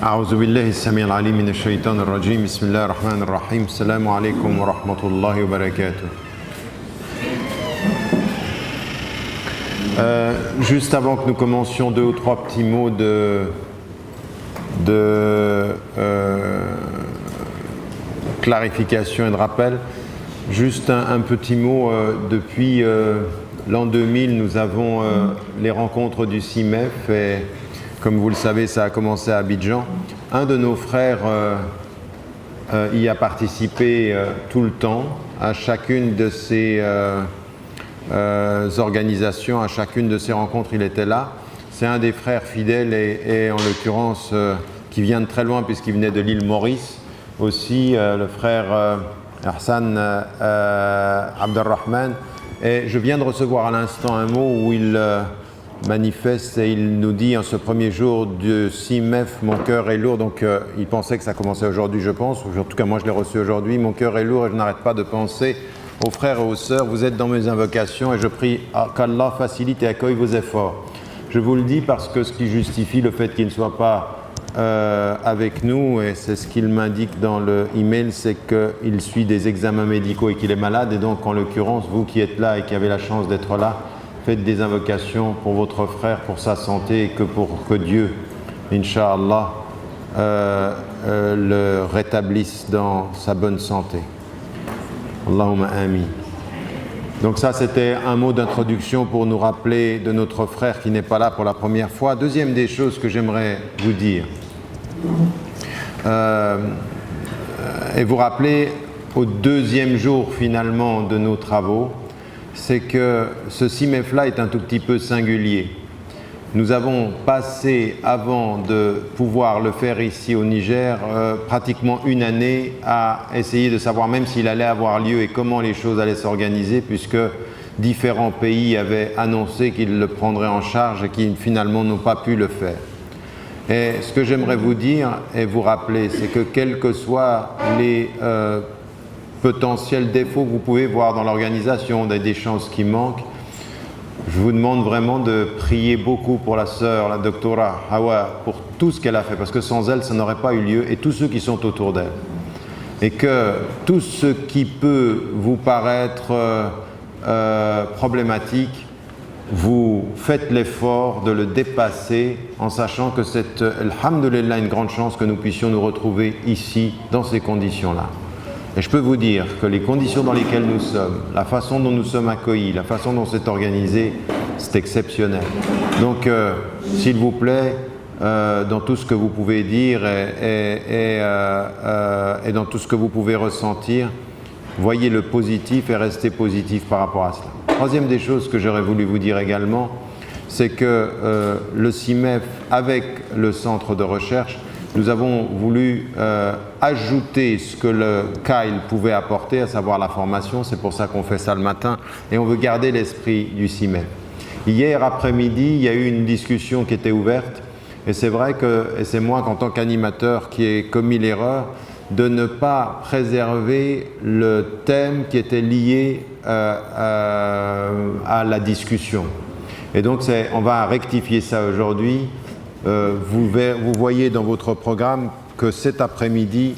أعوذ بالله السميع العليم من الشيطان الرجيم بسم الله الرحمن الرحيم السلام عليكم ورحمة الله وبركاته. Juste avant que nous commencions, deux ou trois petits mots de clarification et de rappel. Juste un petit mot, depuis l'an 2000, nous avons les rencontres du CIMEF et comme vous le savez, ça a commencé à Abidjan. Un de nos frères y a participé tout le temps à chacune de ces organisations, à chacune de ces rencontres, il était là. C'est un des frères fidèles et en l'occurrence qui vient de très loin puisqu'il venait de l'île Maurice. Aussi le frère Hassan Abdelrahman. Et je viens de recevoir à l'instant un mot où il manifeste et il nous dit en ce premier jour du CIMEF, mon cœur est lourd. Donc il pensait que ça commençait aujourd'hui, je pense. En tout cas, moi je l'ai reçu aujourd'hui. Mon cœur est lourd et je n'arrête pas de penser aux frères et aux sœurs. Vous êtes dans mes invocations et je prie qu'Allah facilite et accueille vos efforts. Je vous le dis parce que ce qui justifie le fait qu'il ne soit pas avec nous, et c'est ce qu'il m'indique dans le email, c'est qu'il suit des examens médicaux et qu'il est malade. Et donc, en l'occurrence, vous qui êtes là et qui avez la chance d'être là, faites des invocations pour votre frère, pour sa santé et que Dieu, Inch'Allah, le rétablisse dans sa bonne santé. Allahumma amin. Donc ça, c'était un mot d'introduction pour nous rappeler de notre frère qui n'est pas là pour la première fois. Deuxième des choses que j'aimerais vous dire, et vous rappeler au deuxième jour finalement de nos travaux, c'est que ce CIMEF-là est un tout petit peu singulier. Nous avons passé, avant de pouvoir le faire ici au Niger, pratiquement une année à essayer de savoir même s'il allait avoir lieu et comment les choses allaient s'organiser, puisque différents pays avaient annoncé qu'ils le prendraient en charge et qui finalement n'ont pas pu le faire. Et ce que j'aimerais vous dire et vous rappeler, c'est que quels que soient les potentiels défauts que vous pouvez voir dans l'organisation, des chances qui manquent, je vous demande vraiment de prier beaucoup pour la sœur, la doctora Hawa, pour tout ce qu'elle a fait, parce que sans elle, ça n'aurait pas eu lieu, et tous ceux qui sont autour d'elle. Et que tout ce qui peut vous paraître problématique, vous faites l'effort de le dépasser en sachant que c'est, alhamdoulilah, une grande chance que nous puissions nous retrouver ici, dans ces conditions-là. Et je peux vous dire que les conditions dans lesquelles nous sommes, la façon dont nous sommes accueillis, la façon dont c'est organisé, c'est exceptionnel. Donc, s'il vous plaît, dans tout ce que vous pouvez dire et dans tout ce que vous pouvez ressentir, voyez le positif et restez positif par rapport à cela. Troisième des choses que j'aurais voulu vous dire également, c'est que le CIMEF, avec le centre de recherche, nous avons voulu ajouter ce que le CAIL pouvait apporter, à savoir la formation. C'est pour ça qu'on fait ça le matin. Et on veut garder l'esprit du CIMEF. Hier après-midi, il y a eu une discussion qui était ouverte. Et c'est vrai que, et c'est moi qu'en tant qu'animateur qui ai commis l'erreur de ne pas préserver le thème qui était lié à la discussion. Et donc, on va rectifier ça aujourd'hui. Vous voyez dans votre programme que cet après-midi,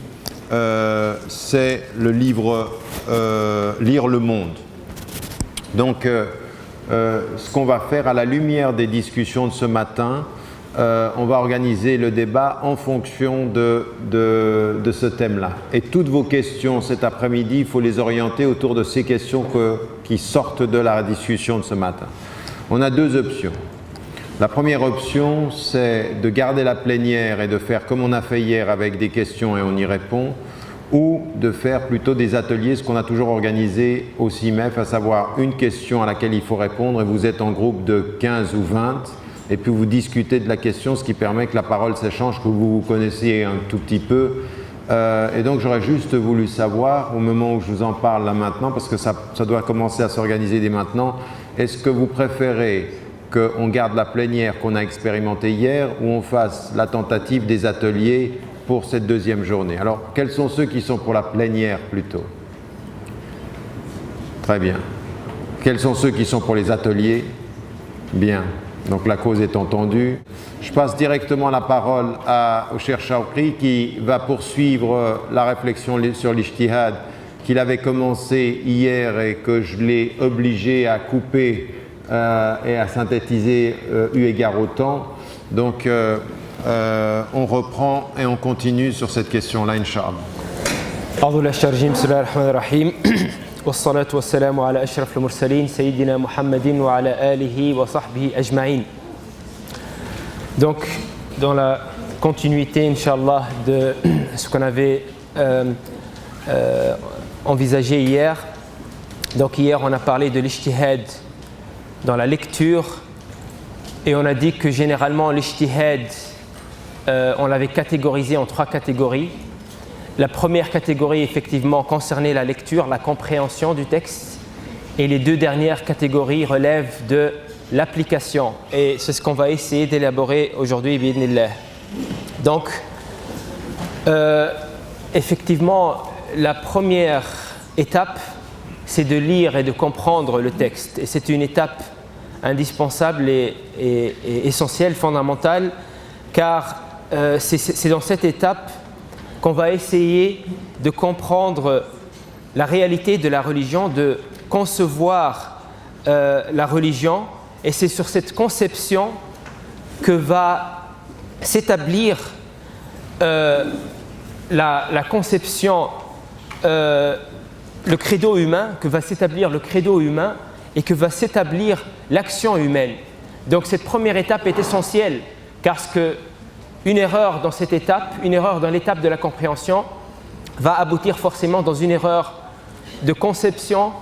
c'est le livre Lire le monde. Donc, ce qu'on va faire à la lumière des discussions de ce matin, on va organiser le débat en fonction de ce thème-là. Et toutes vos questions cet après-midi, il faut les orienter autour de ces questions qui sortent de la discussion de ce matin. On a deux options. La première option, c'est de garder la plénière et de faire comme on a fait hier avec des questions et on y répond, ou de faire plutôt des ateliers, ce qu'on a toujours organisé au CIMEF, à savoir une question à laquelle il faut répondre et vous êtes en groupe de 15 ou 20 et puis vous discutez de la question, ce qui permet que la parole s'échange, que vous vous connaissiez un tout petit peu. Et donc j'aurais juste voulu savoir, au moment où je vous en parle là maintenant, parce que ça doit commencer à s'organiser dès maintenant, est-ce que vous préférez qu'on garde la plénière qu'on a expérimentée hier ou on fasse la tentative des ateliers pour cette deuxième journée? Alors, quels sont ceux qui sont pour la plénière plutôt? Très bien. Quels sont ceux qui sont pour les ateliers? Bien. Donc la cause est entendue. Je passe directement la parole au Cheikh Shawqi qui va poursuivre la réflexion sur l'ijtihad qu'il avait commencé hier et que je l'ai obligé à couper et à synthétiser eu égard au temps. Donc on reprend et on continue sur cette question-là, Inch'Allah. والصلاة والسلام على أشرف المرسلين سيدنا محمد وعلى آله وصحبه أجمعين. Donc, dans la continuité, Inch'Allah, de ce qu'on avait envisagé hier. Donc hier, on a parlé de l'ijtihad dans la lecture et on a dit que généralement l'ijtihad, on l'avait catégorisé en 3 catégories. La première catégorie, effectivement, concernait la lecture, la compréhension du texte. Et les 2 dernières catégories relèvent de l'application. Et c'est ce qu'on va essayer d'élaborer aujourd'hui, bi'idhnillah. Donc, effectivement, la première étape, c'est de lire et de comprendre le texte. Et c'est une étape indispensable et essentielle, fondamentale, car c'est dans cette étape qu'on va essayer de comprendre la réalité de la religion, de concevoir la religion, et c'est sur cette conception que va s'établir la conception, le credo humain, que va s'établir le credo humain et que va s'établir l'action humaine. Donc cette première étape est essentielle, car une erreur dans cette étape, une erreur dans l'étape de la compréhension va aboutir forcément dans une erreur de conception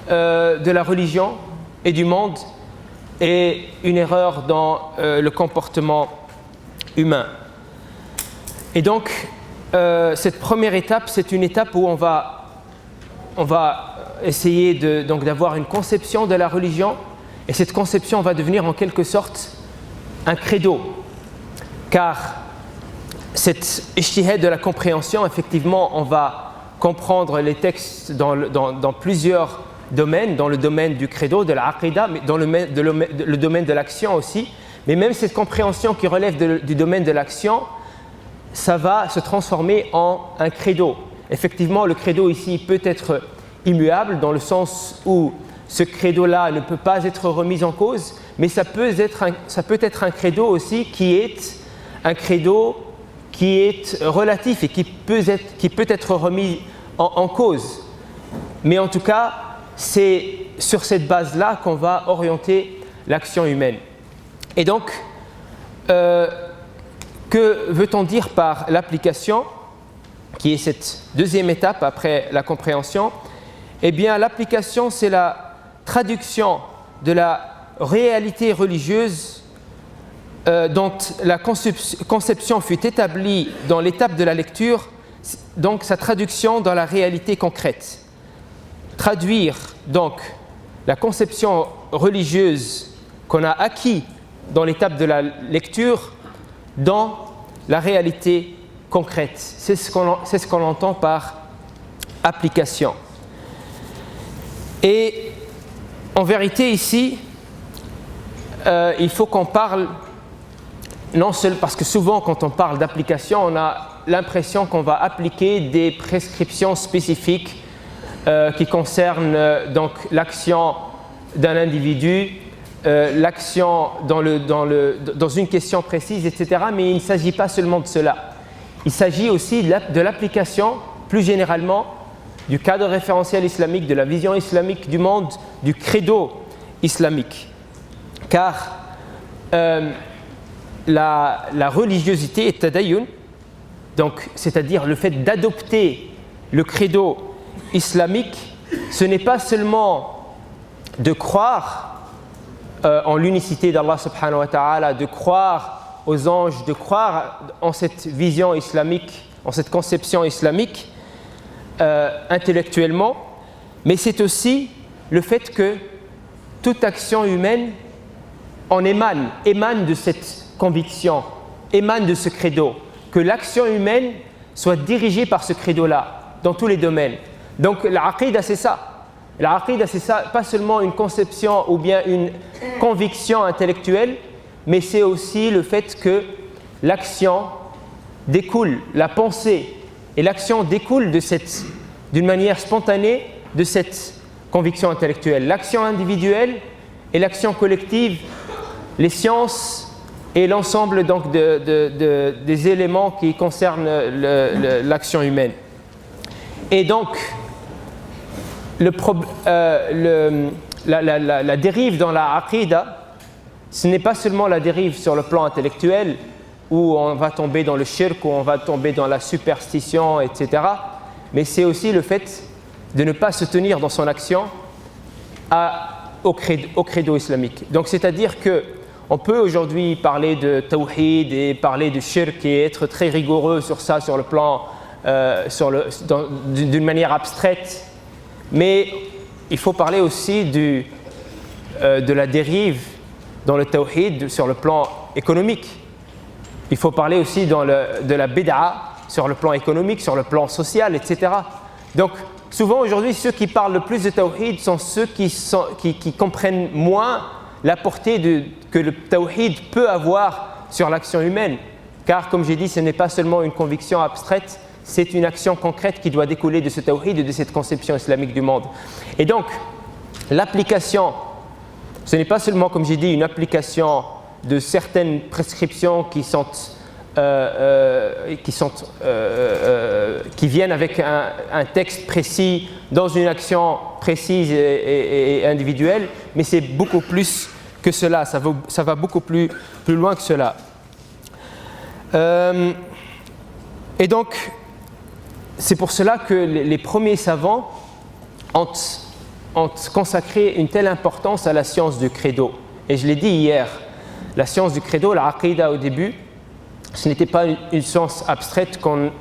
de la religion et du monde et une erreur dans le comportement humain. Et donc, cette première étape, c'est une étape où on va essayer d'avoir une conception de la religion et cette conception va devenir en quelque sorte un credo. Car cette ijtihad de la compréhension, effectivement, on va comprendre les textes dans plusieurs domaines, dans le domaine du credo, de la aqida, mais dans le domaine de l'action aussi. Mais même cette compréhension qui relève du domaine de l'action, ça va se transformer en un credo. Effectivement, le credo ici peut être immuable dans le sens où ce credo-là ne peut pas être remis en cause, mais ça peut être un credo aussi qui est un credo qui est relatif et qui peut être remis en cause. Mais en tout cas, c'est sur cette base-là qu'on va orienter l'action humaine. Et donc, que veut-on dire par l'application, qui est cette deuxième étape après la compréhension? Eh bien, l'application, c'est la traduction de la réalité religieuse dont la conception fut établie dans l'étape de la lecture, donc sa traduction dans la réalité concrète. Traduire donc la conception religieuse qu'on a acquis dans l'étape de la lecture dans la réalité concrète. C'est ce qu'on entend par application. Et en vérité ici, il faut qu'on parle non seul parce que souvent quand on parle d'application, on a l'impression qu'on va appliquer des prescriptions spécifiques qui concernent donc l'action d'un individu, l'action dans une question précise, etc. Mais il ne s'agit pas seulement de cela. Il s'agit aussi de l'application, plus généralement, du cadre référentiel islamique, de la vision islamique du monde, du credo islamique. Car la religiosité est tadayyun, donc c'est-à-dire le fait d'adopter le credo islamique, ce n'est pas seulement de croire en l'unicité d'Allah subhanahu wa ta'ala, de croire aux anges, de croire en cette vision islamique, en cette conception islamique intellectuellement, mais c'est aussi le fait que toute action humaine en émane de cette conviction, émane de ce credo, que l'action humaine soit dirigée par ce credo-là, dans tous les domaines. Donc l'aqida, c'est ça. L'aqida, c'est ça, pas seulement une conception ou bien une conviction intellectuelle, mais c'est aussi le fait que l'action découle, la pensée et l'action découlent d'une manière spontanée de cette conviction intellectuelle. L'action individuelle et l'action collective, les sciences et l'ensemble donc des éléments qui concernent l'action humaine. Et donc, la dérive dans la aqida, ce n'est pas seulement la dérive sur le plan intellectuel, où on va tomber dans le shirk, où on va tomber dans la superstition, etc. Mais c'est aussi le fait de ne pas se tenir dans son action au credo islamique. Donc, c'est-à-dire qu'on peut aujourd'hui parler de tawhid et parler de shirk et être très rigoureux sur ça, sur le plan, d'une manière abstraite, mais il faut parler aussi de la dérive dans le tawhid sur le plan économique. Il faut parler aussi de la bid'a sur le plan économique, sur le plan social, etc. Donc, souvent aujourd'hui, ceux qui parlent le plus de tawhid sont ceux qui comprennent moins la portée que le tawhid peut avoir sur l'action humaine. Car, comme j'ai dit, ce n'est pas seulement une conviction abstraite, c'est une action concrète qui doit découler de ce tawhid et de cette conception islamique du monde. Et donc, l'application, ce n'est pas seulement, comme j'ai dit, une application de certaines prescriptions qui viennent avec un texte précis dans une action précise et individuelle, mais c'est beaucoup plus que cela, ça va beaucoup plus loin que cela. Et donc, c'est pour cela que les premiers savants ont consacré une telle importance à la science du credo. Et je l'ai dit hier, la science du credo, la aqida au début, ce n'était pas une science abstraite qu'on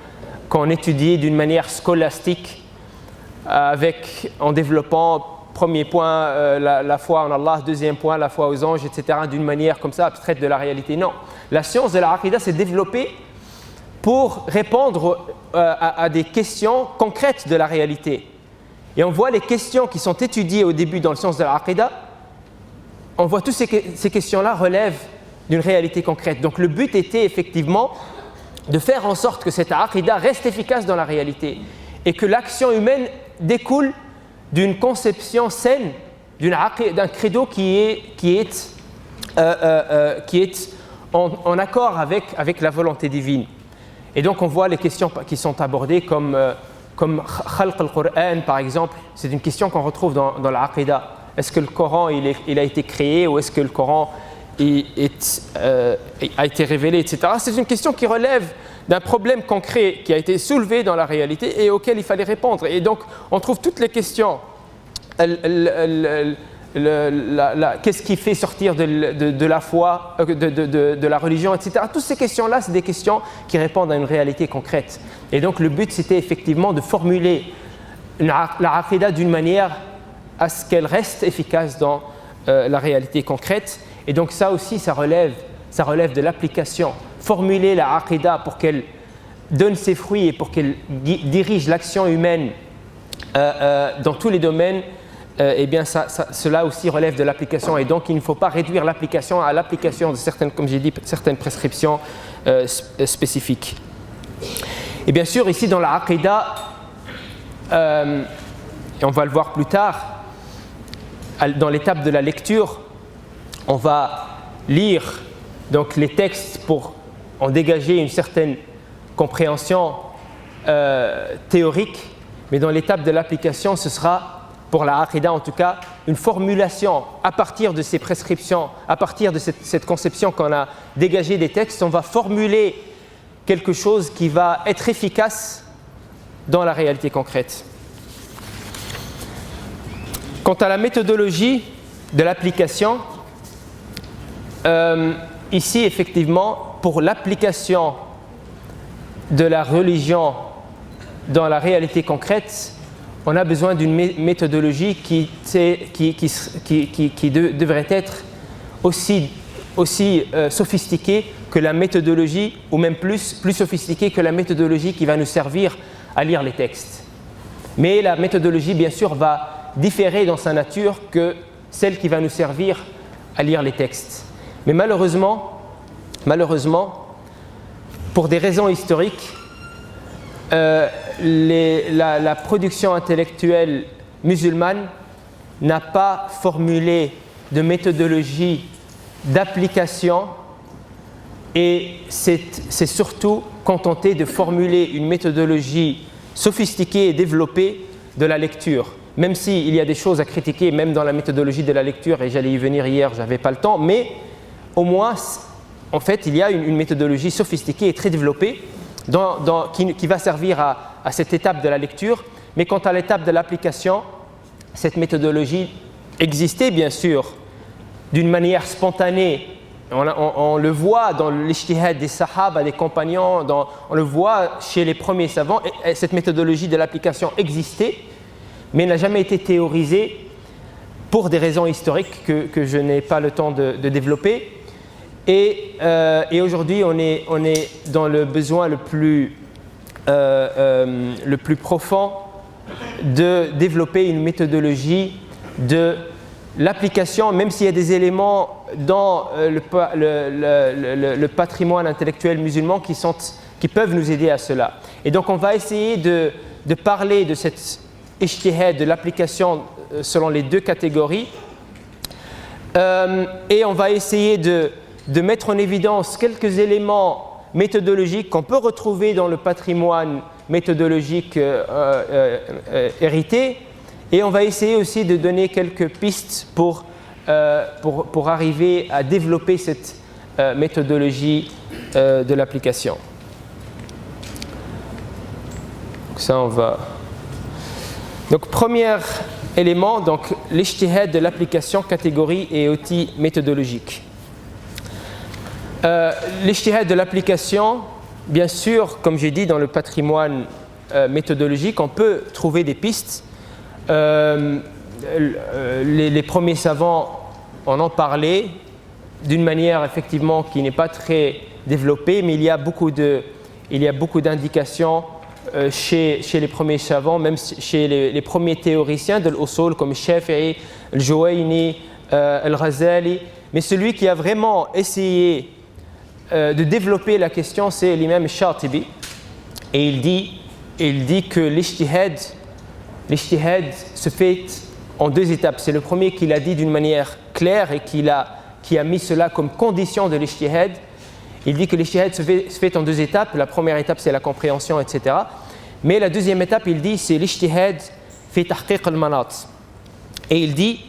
étudiait d'une manière scolastique en développant, premier point, la foi en Allah, deuxième point, la foi aux anges, etc., d'une manière comme ça abstraite de la réalité. Non, la science de la aqida s'est développée pour répondre à des questions concrètes de la réalité. Et on voit les questions qui sont étudiées au début dans la science de la aqida, on voit toutes ces questions-là relèvent d'une réalité concrète. Donc le but était effectivement de faire en sorte que cette aqida reste efficace dans la réalité et que l'action humaine découle d'une conception saine, d'un credo qui est en accord avec la volonté divine. Et donc on voit les questions qui sont abordées comme Khalq al-Qur'an par exemple, c'est une question qu'on retrouve dans la aqida. Est-ce que le Coran il a été créé ou est-ce que le Coran a été révélé, etc. C'est une question qui relève d'un problème concret qui a été soulevé dans la réalité et auquel il fallait répondre. Et donc, on trouve toutes les questions. Qu'est-ce qui fait sortir de la foi, de la religion, etc. Toutes ces questions-là, c'est des questions qui répondent à une réalité concrète. Et donc, le but, c'était effectivement de formuler la aqida d'une manière à ce qu'elle reste efficace dans la réalité concrète. Et donc ça aussi, ça relève de l'application. Formuler la aqida pour qu'elle donne ses fruits et pour qu'elle dirige l'action humaine dans tous les domaines, eh bien cela aussi relève de l'application. Et donc il ne faut pas réduire l'application à l'application de certaines, comme j'ai dit, certaines prescriptions spécifiques. Et bien sûr, ici dans la aqida, et on va le voir plus tard, dans l'étape de la lecture, on va lire donc les textes pour en dégager une certaine compréhension théorique, mais dans l'étape de l'application, ce sera, pour la aqida en tout cas, une formulation à partir de ces prescriptions, à partir de cette conception qu'on a dégagée des textes, on va formuler quelque chose qui va être efficace dans la réalité concrète. Quant à la méthodologie de l'application, ici effectivement, pour l'application de la religion dans la réalité concrète, on a besoin d'une méthodologie qui devrait être aussi sophistiquée que la méthodologie, ou même plus sophistiquée que la méthodologie qui va nous servir à lire les textes. Mais la méthodologie, bien sûr, va différer dans sa nature que celle qui va nous servir à lire les textes. Mais malheureusement, pour des raisons historiques, la production intellectuelle musulmane n'a pas formulé de méthodologie d'application et s'est surtout contenté de formuler une méthodologie sophistiquée et développée de la lecture. Même s'il y a des choses à critiquer, même dans la méthodologie de la lecture, et j'allais y venir hier, je n'avais pas le temps, mais au moins, en fait, il y a une méthodologie sophistiquée et très développée qui va servir à cette étape de la lecture. Mais quant à l'étape de l'application, cette méthodologie existait bien sûr d'une manière spontanée. On le voit dans l'ijtihad des sahaba, des compagnons, on le voit chez les premiers savants. Et cette méthodologie de l'application existait, mais n'a jamais été théorisée pour des raisons historiques que je n'ai pas le temps de développer. Et aujourd'hui, on est dans le besoin le plus profond de développer une méthodologie de l'application, même s'il y a des éléments dans le patrimoine intellectuel musulman qui peuvent nous aider à cela. Et donc on va essayer de parler de cette ijtihad, de l'application selon les deux catégories, et on va essayer de mettre en évidence quelques éléments méthodologiques qu'on peut retrouver dans le patrimoine méthodologique hérité, et on va essayer aussi de donner quelques pistes pour arriver à développer cette méthodologie de l'application. Donc ça, on va... Donc, premier élément, donc l'ijtihad de l'application, catégorie et outils méthodologiques. L'ijtihad de l'application, bien sûr, comme j'ai dit, dans le patrimoine méthodologique, on peut trouver des pistes. Les premiers savants en ont parlé d'une manière effectivement qui n'est pas très développée, mais il y a beaucoup d'indications chez les premiers savants, même chez les premiers théoriciens de l'usul comme Shafi'i, Al-Juwayni, Al-Ghazali. Mais celui qui a vraiment essayé de développer la question, c'est l'imam Shatibi. Et il dit que l'ijtihad se fait en deux étapes. C'est le premier qui l'a dit d'une manière claire et qui a mis cela comme condition de l'ijtihad. Il dit que l'ijtihad se fait en deux étapes. La première étape, c'est la compréhension, etc. Mais la deuxième étape, il dit, c'est l'ijtihad fi tahqiq al-manat. Et il dit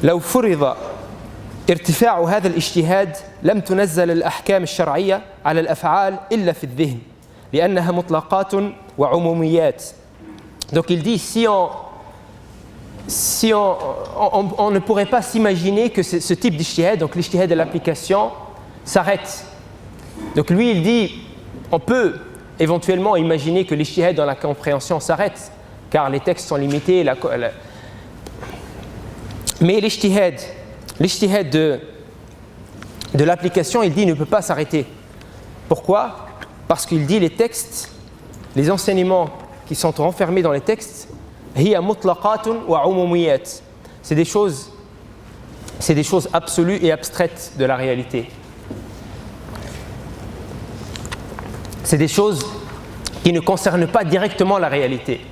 لو فرض ارتفاع هذا الاجتهاد لم تنزل الأحكام الشرعية على الأفعال إلا في الذهن لأنها مطلقات وعموميات. Donc il dit, on ne pourrait pas s'imaginer que ce type d'ijtihad, donc l'ijtihad de l'application, s'arrête. Donc lui, il dit, on peut éventuellement imaginer que l'ijtihad dans la compréhension s'arrête, car les textes sont limités. Mais l'ijtihad de l'application, il dit, ne peut pas s'arrêter. Pourquoi ? Parce qu'il dit, les textes, les enseignements qui sont renfermés dans les textes, c'est des choses absolues et abstraites de la réalité. C'est des choses qui ne concernent pas directement la réalité.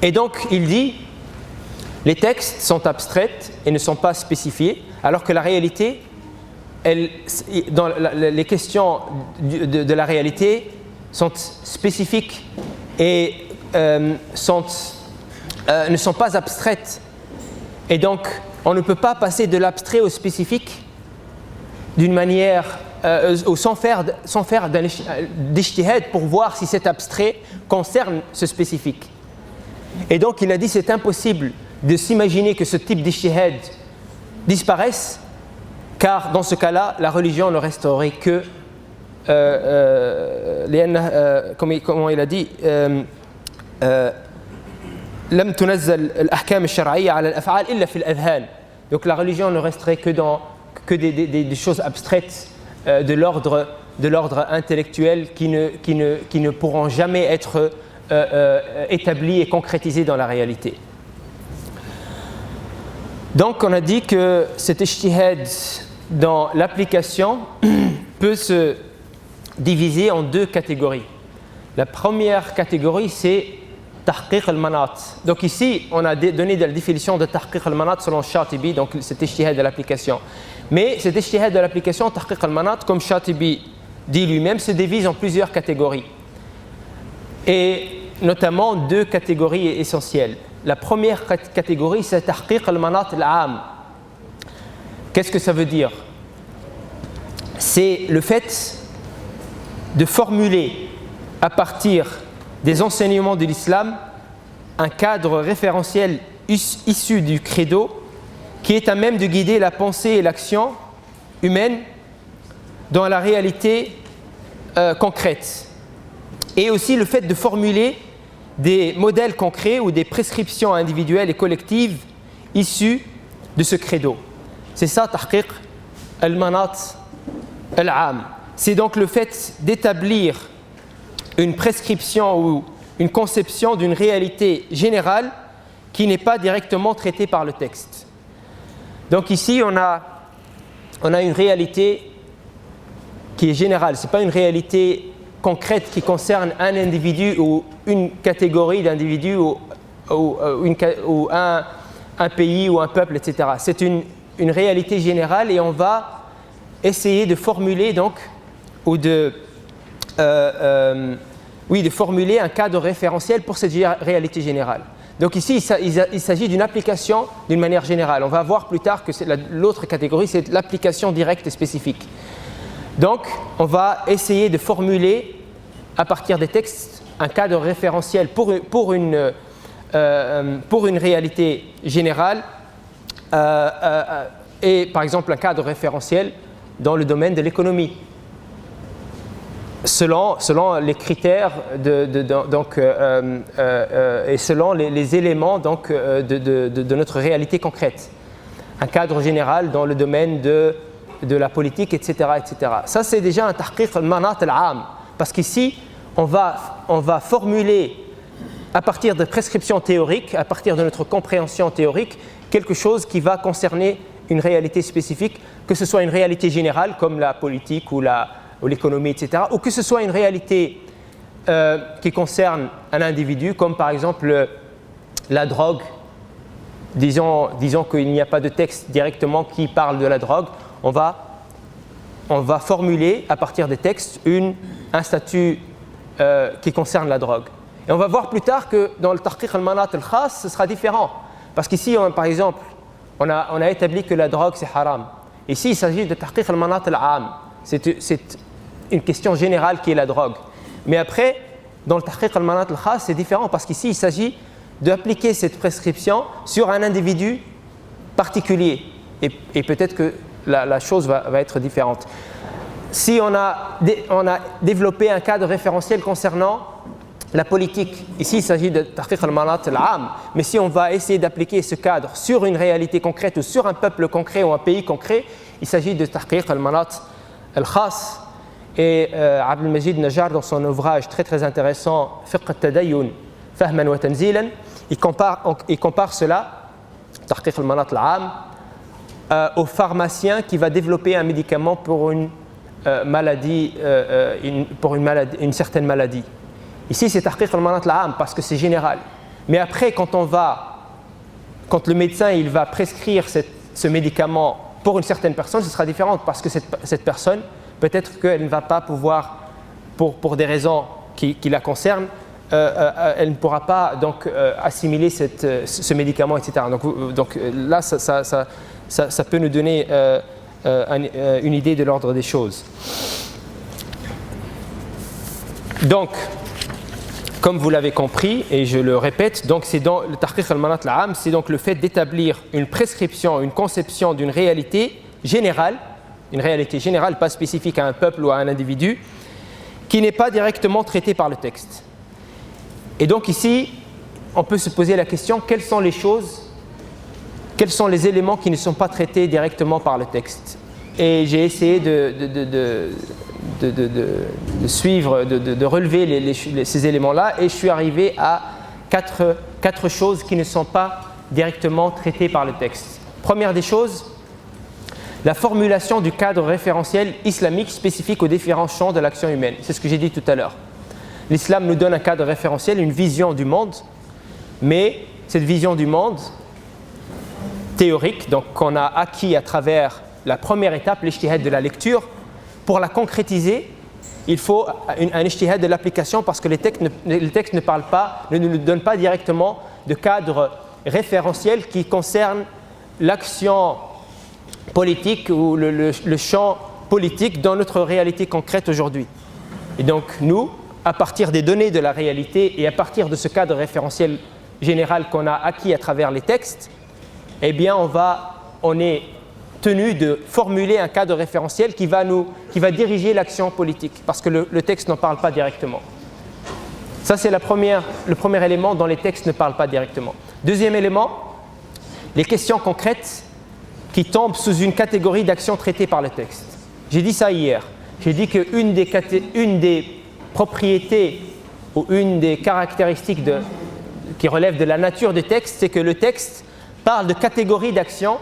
Et donc, il dit, les textes sont abstraits et ne sont pas spécifiés, alors que la réalité, dans les questions de la réalité sont spécifiques et ne sont pas abstraites. Et donc, on ne peut pas passer de l'abstrait au spécifique d'une manière, sans faire d'ijtihad pour voir si cet abstrait concerne ce spécifique. Et donc, il a dit, c'est impossible de s'imaginer que ce type d'ijtihad disparaisse, car dans ce cas-là, la religion ne resterait que, comment il a dit, لم تنزل الأحكام الشرعية على الأفعال إلا في الأذهان. Donc la religion ne resterait que des choses abstraites de l'ordre de l'ordre intellectuel qui ne pourront jamais être établis et concrétisés dans la réalité. Donc on a dit que cet ijtihad dans l'application peut se diviser en deux catégories. La première catégorie, c'est tahqiq al-manat. Donc ici, on a donné la définition de tahqiq al-manat selon Shatibi, donc cet ijtihad de l'application. Mais cet ijtihad de l'application, tahqiq al-manat, comme Shatibi dit lui-même, se divise en plusieurs catégories. Et notamment deux catégories essentielles. La première catégorie, c'est tahqiq al-manat al-am. Qu'est-ce que ça veut dire? C'est le fait de formuler à partir des enseignements de l'islam un cadre référentiel issu du credo qui est à même de guider la pensée et l'action humaine dans la réalité concrète. Et aussi le fait de formuler des modèles concrets ou des prescriptions individuelles et collectives issues de ce credo. C'est ça, tahqiq al-manat al-am. C'est donc le fait d'établir une prescription ou une conception d'une réalité générale qui n'est pas directement traitée par le texte. Donc ici, on a une réalité qui est générale. Ce n'est pas une réalité concrète qui concerne un individu ou une catégorie d'individus ou un pays ou un peuple, etc. C'est une réalité générale et on va essayer de formuler donc ou de formuler un cadre référentiel pour cette réalité générale. Donc ici, il s'agit d'une application d'une manière générale. On va voir plus tard que l'autre catégorie, c'est l'application directe et spécifique. Donc, on va essayer de formuler à partir des textes un cadre référentiel pour une réalité générale et par exemple un cadre référentiel dans le domaine de l'économie. Selon les critères et selon les éléments de notre réalité concrète. Un cadre général dans le domaine de la politique, etc., etc. Ça, c'est déjà un tahqiq al-manat al-am. Parce qu'ici, on va formuler à partir de prescriptions théoriques, à partir de notre compréhension théorique, quelque chose qui va concerner une réalité spécifique, que ce soit une réalité générale comme la politique ou l'économie, etc., ou que ce soit une réalité qui concerne un individu, comme par exemple la drogue. Disons qu'il n'y a pas de texte directement qui parle de la drogue. On va formuler à partir des textes un statut qui concerne la drogue. Et on va voir plus tard que dans le tahqiq al-manat al-khas, ce sera différent. Parce qu'ici, par exemple, on a établi que la drogue c'est haram. Ici, il s'agit de tahqiq al-manat al-am. C'est une question générale qui est la drogue. Mais après, dans le tahqiq al-manat al-khas, c'est différent parce qu'ici, il s'agit d'appliquer cette prescription sur un individu particulier. Et peut-être que la chose va être différente. Si on a développé un cadre référentiel concernant la politique, ici il s'agit de tahqiq al-manat al-am, mais si on va essayer d'appliquer ce cadre sur une réalité concrète ou sur un peuple concret ou un pays concret, il s'agit de tahqiq al-manat al-khas. Et Abd al-Majid Najjar, dans son ouvrage très très intéressant Fiqh al-Tadayyun Fahman wa Tanzilan, il compare cela, tahqiq al-manat al-am, au pharmacien qui va développer un médicament pour une maladie, une certaine maladie. Ici, c'est tahqiq al-manat al-am parce que c'est général. Mais après, quand le médecin il va prescrire ce médicament pour une certaine personne, ce sera différent parce que cette personne, peut-être qu'elle ne va pas pouvoir, pour des raisons qui la concernent, elle ne pourra pas donc assimiler ce médicament, etc. Donc là, ça peut nous donner une idée de l'ordre des choses. Donc, comme vous l'avez compris, et je le répète, donc c'est dans le tahqiq al-manat al-am, c'est donc le fait d'établir une prescription, une conception d'une réalité générale, pas spécifique à un peuple ou à un individu, qui n'est pas directement traitée par le texte. Et donc ici, on peut se poser la question, quelles sont les éléments qui ne sont pas traités directement par le texte? Et j'ai essayé de suivre, de relever ces éléments-là, et je suis arrivé à quatre choses qui ne sont pas directement traitées par le texte. Première des choses, la formulation du cadre référentiel islamique spécifique aux différents champs de l'action humaine. C'est ce que j'ai dit tout à l'heure. L'islam nous donne un cadre référentiel, une vision du monde, mais cette vision du monde théorique, donc qu'on a acquis à travers la première étape, l'ijtihad de la lecture, pour la concrétiser, il faut un ijtihad de l'application, parce que les textes ne parlent pas, ne nous donnent pas directement de cadre référentiel qui concerne l'action politique ou le champ politique dans notre réalité concrète aujourd'hui. Et donc nous, à partir des données de la réalité et à partir de ce cadre référentiel général qu'on a acquis à travers les textes, eh bien on est tenu de formuler un cadre référentiel qui va diriger l'action politique, parce que le texte n'en parle pas directement. Ça, c'est le premier élément dont les textes ne parlent pas directement. Deuxième élément, les questions concrètes qui tombent sous une catégorie d'actions traitées par le texte. J'ai dit ça hier. J'ai dit qu'une des propriétés ou une des caractéristiques qui relèvent de la nature du texte, c'est que le texte parle de catégories d'actions,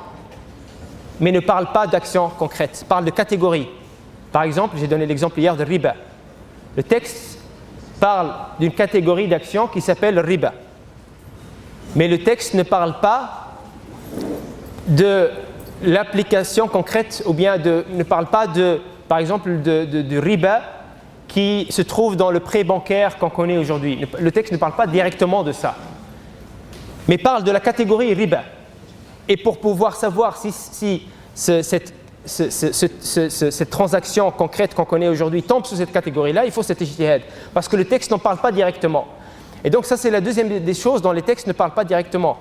mais ne parle pas d'actions concrètes, parle de catégories. Par exemple, j'ai donné l'exemple hier de riba. Le texte parle d'une catégorie d'actions qui s'appelle riba. Mais le texte ne parle pas de l'application concrète, ou bien ne parle pas par exemple de riba qui se trouve dans le prêt bancaire qu'on connaît aujourd'hui. Le texte ne parle pas directement de ça, mais parle de la catégorie riba. Et pour pouvoir savoir si cette transaction concrète qu'on connaît aujourd'hui tombe sous cette catégorie-là, il faut cet ijtihad, parce que le texte n'en parle pas directement. Et donc ça, c'est la deuxième des choses dont les textes ne parlent pas directement.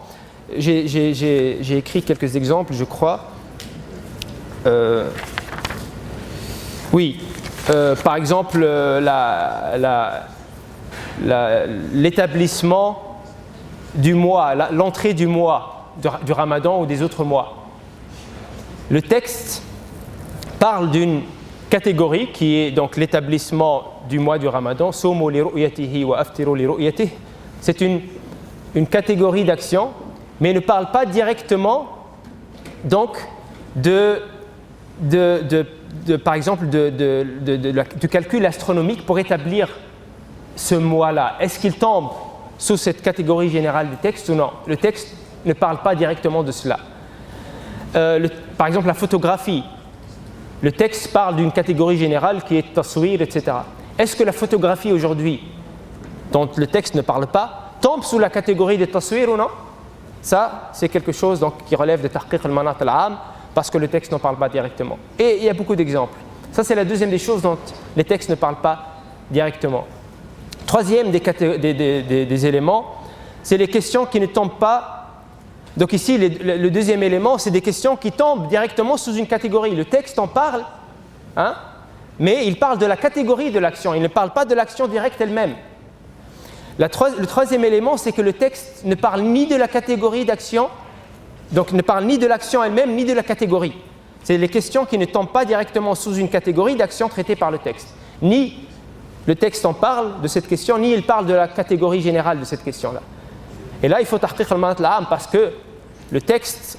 J'ai écrit quelques exemples, je crois. Par exemple, l'établissement du mois, l'entrée du mois, du Ramadan ou des autres mois. Le texte parle d'une catégorie qui est donc l'établissement du mois du Ramadan. Sumu li ru'yatihi wa aftiru li ru'yatihi. C'est une catégorie d'action, mais ne parle pas directement donc par exemple du calcul astronomique pour établir ce mois-là. Est-ce qu'il tombe sous cette catégorie générale du texte ou non? Le texte ne parle pas directement de cela. Par exemple, la photographie. Le texte parle d'une catégorie générale qui est taswir, etc. Est-ce que la photographie aujourd'hui, dont le texte ne parle pas, tombe sous la catégorie de taswir ou non? Ça, c'est quelque chose donc, qui relève de tahqiq al-manat al-am, parce que le texte n'en parle pas directement. Et il y a beaucoup d'exemples. Ça, c'est la deuxième des choses dont les textes ne parlent pas directement. Troisième des éléments, c'est les questions qui ne tombent pas. Donc ici, le deuxième élément, c'est des questions qui tombent directement sous une catégorie. Le texte en parle, mais il parle de la catégorie de l'action. Il ne parle pas de l'action directe elle-même. Le troisième élément, c'est que le texte ne parle ni de la catégorie d'action, donc ne parle ni de l'action elle-même, ni de la catégorie. C'est les questions qui ne tombent pas directement sous une catégorie d'action traitée par le texte. Ni le texte en parle de cette question, ni il parle de la catégorie générale de cette question-là. Et là, il faut tahqiq al-manat al-am, parce que le texte,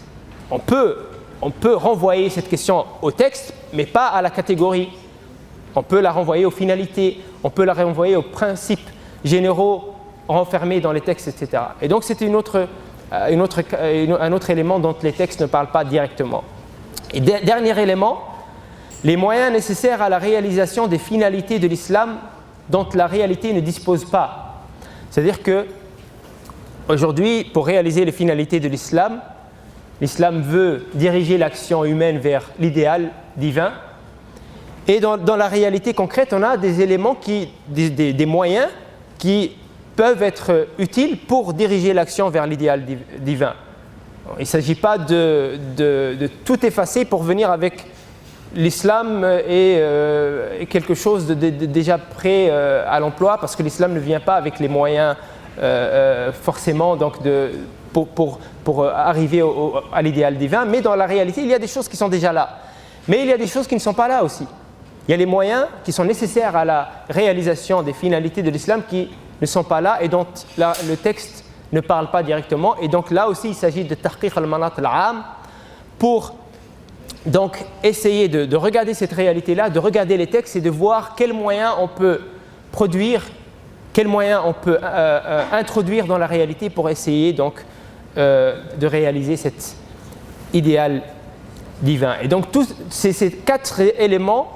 on peut renvoyer cette question au texte, mais pas à la catégorie. On peut la renvoyer aux finalités, on peut la renvoyer aux principes généraux renfermés dans les textes, etc. Et donc, c'est un autre élément dont les textes ne parlent pas directement. Et dernier élément, les moyens nécessaires à la réalisation des finalités de l'islam dont la réalité ne dispose pas. C'est-à-dire que aujourd'hui, pour réaliser les finalités de l'islam, l'islam veut diriger l'action humaine vers l'idéal divin. Et dans la réalité concrète, on a des éléments, des moyens qui peuvent être utiles pour diriger l'action vers l'idéal divin. Il ne s'agit pas de tout effacer pour venir avec l'islam et quelque chose de déjà prêt à l'emploi, parce que l'islam ne vient pas avec les moyens forcément donc pour arriver à l'idéal divin, mais dans la réalité, il y a des choses qui sont déjà là. Mais il y a des choses qui ne sont pas là aussi. il y a les moyens qui sont nécessaires à la réalisation des finalités de l'islam qui ne sont pas là et dont le texte ne parle pas directement. Et donc là aussi, il s'agit de tahqiq al-manat al-'am pour donc essayer de regarder cette réalité-là, de regarder les textes et de voir quels moyens on peut produire, quels moyens on peut introduire dans la réalité pour essayer donc de réaliser cet idéal divin. Et donc c'est ces quatre éléments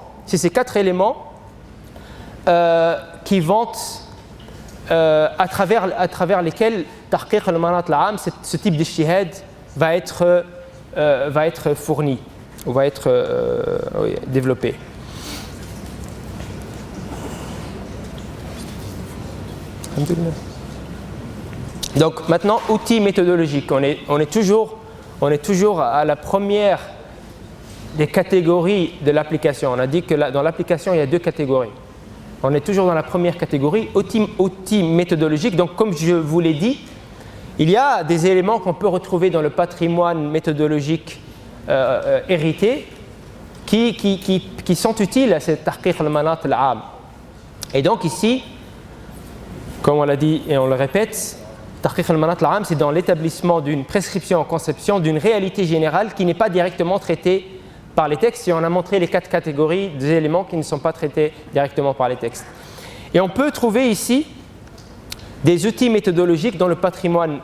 qui vont à travers lesquels tahqiq al-manat al-'am, ce type d'ijtihad va être fourni ou va être développé. Donc maintenant, outils méthodologiques. On est toujours à la première des catégories de l'application. On a dit que dans l'application, il y a deux catégories. On est toujours dans la première catégorie, outils méthodologiques. Donc comme je vous l'ai dit, il y a des éléments qu'on peut retrouver dans le patrimoine méthodologique hérité qui sont utiles à cette tahqiq al-manat al-'am. Et donc ici, comme on l'a dit et on le répète, tahqiq al-manat al-'am, c'est dans l'établissement d'une prescription en conception d'une réalité générale qui n'est pas directement traitée par les textes. Et on a montré les quatre catégories des éléments qui ne sont pas traités directement par les textes. Et on peut trouver ici des outils méthodologiques dans le patrimoine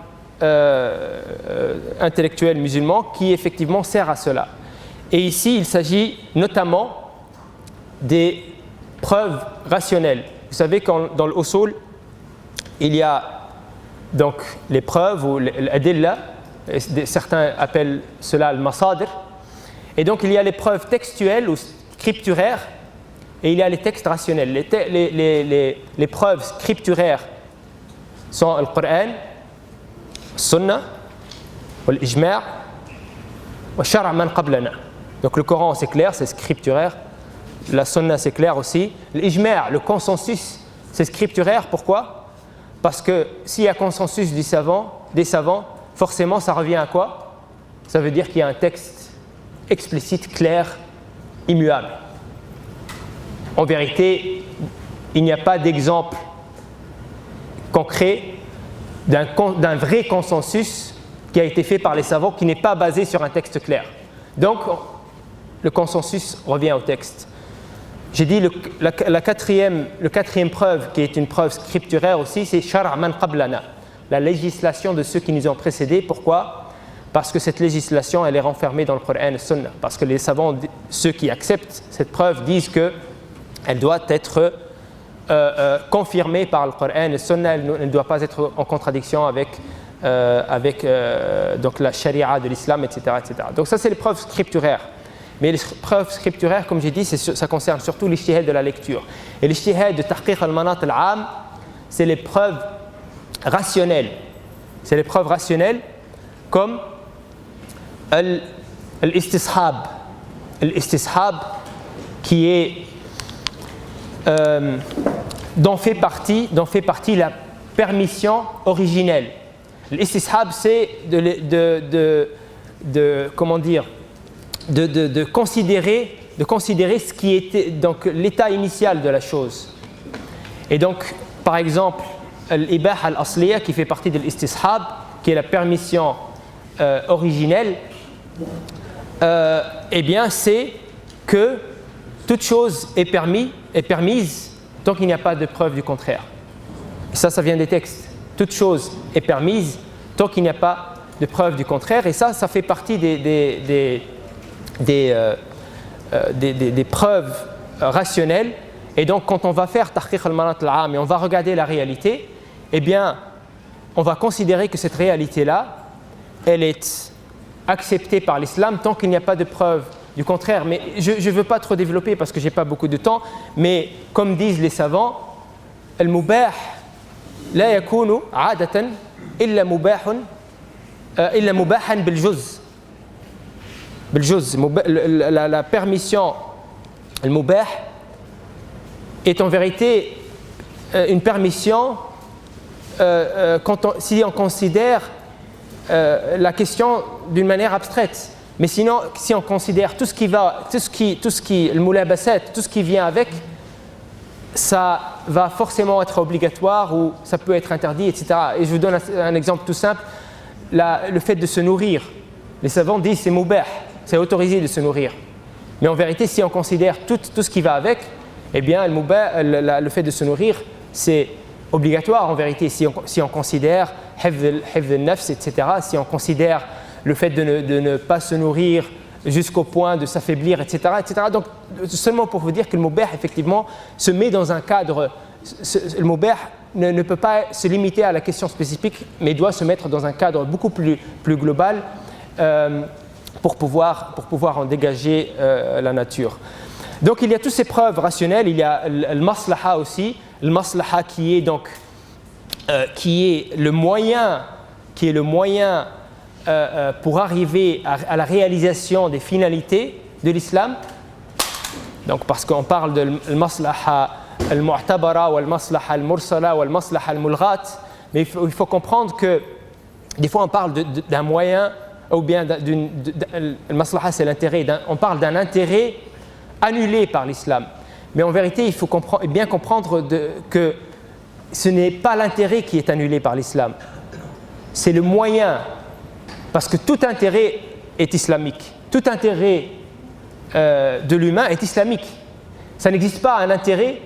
intellectuel musulman qui effectivement sert à cela. Et ici, il s'agit notamment des preuves rationnelles. Vous savez que dans le usul, il y a donc les preuves ou l'adilla, certains appellent cela le masadir. Et donc il y a les preuves textuelles ou scripturaires et il y a les textes rationnels. Les preuves scripturaires sont le Coran, le Sunnah, l'Ijma' wa shara' man qablana. Donc le Coran c'est clair, c'est scripturaire. La Sunnah c'est clair aussi. L'Ijma', le consensus, c'est scripturaire. Pourquoi? Parce que s'il y a consensus des savants, forcément ça revient à quoi? Ça veut dire qu'il y a un texte explicite, clair, immuable. En vérité, il n'y a pas d'exemple concret d'un vrai consensus qui a été fait par les savants qui n'est pas basé sur un texte clair. Donc, le consensus revient au texte. J'ai dit la quatrième preuve, qui est une preuve scripturaire aussi, c'est shara' man qablana, la législation de ceux qui nous ont précédés. Pourquoi? Parce que cette législation, elle est renfermée dans le Coran et le Sunna. Parce que les savants, ceux qui acceptent cette preuve, disent qu'elle doit être confirmée par le Coran et le Sunna. Elle ne doit pas être en contradiction avec donc la charia de l'islam, etc., etc. Donc ça, c'est les preuves scripturaires. Mais les preuves scripturaires, comme j'ai dit, ça concerne surtout l'ijtihad de la lecture. Et l'ijtihad de tahqiq al-manat al-'am, c'est les preuves rationnelles. C'est les preuves rationnelles comme l'istishab. L'istishab qui est dont fait partie la permission originelle. L'istishab, c'est de considérer ce qui était donc l'état initial de la chose. Et donc, par exemple, l'ibah al-asliya qui fait partie de l'istishab, qui est la permission originelle, eh bien, c'est que toute chose est permise tant qu'il n'y a pas de preuve du contraire. Et ça vient des textes. Toute chose est permise tant qu'il n'y a pas de preuve du contraire. Et ça fait partie des preuves rationnelles. Et donc, quand on va faire tahqiq al-manat al-'am et on va regarder la réalité, eh bien, on va considérer que cette réalité-là, elle est acceptée par l'islam tant qu'il n'y a pas de preuve du contraire. Mais je ne veux pas trop développer parce que je n'ai pas beaucoup de temps, mais comme disent les savants, al-mubah la yakunu 'adatan illa mubahan bil-juz. La permission, le mubah, est en vérité une permission si on considère la question d'une manière abstraite. Mais sinon, si on considère tout ce qui le mulabasat, tout ce qui vient avec, ça va forcément être obligatoire ou ça peut être interdit, etc. Et je vous donne un exemple tout simple, le fait de se nourrir. Les savants disent c'est mubah, c'est autorisé de se nourrir. Mais en vérité, si on considère tout ce qui va avec, eh bien le fait de se nourrir, c'est obligatoire en vérité. Si on considère hifz al-nafs, etc., si on considère le fait de ne pas se nourrir jusqu'au point de s'affaiblir, etc., etc. Donc, seulement pour vous dire que le mubah, effectivement, se met dans un cadre. Le mubah ne peut pas se limiter à la question spécifique, mais doit se mettre dans un cadre beaucoup plus global pour pouvoir en dégager la nature. Donc, il y a toutes ces preuves rationnelles. Il y a le maslaha aussi. Le maslaha qui est le moyen pour arriver à la réalisation des finalités de l'islam. Donc, parce qu'on parle de al-maslaha al-mu'tabara ou al-maslaha al-mursala ou al-maslaha al-mulghat, mais il faut comprendre que des fois on parle d'un moyen ou bien al-maslaha c'est l'intérêt, on parle d'un intérêt annulé par l'islam. Mais en vérité, il faut bien comprendre que ce n'est pas l'intérêt qui est annulé par l'islam, c'est le moyen. Parce que tout intérêt est islamique. Tout intérêt de l'humain est islamique. Ça n'existe pas un intérêt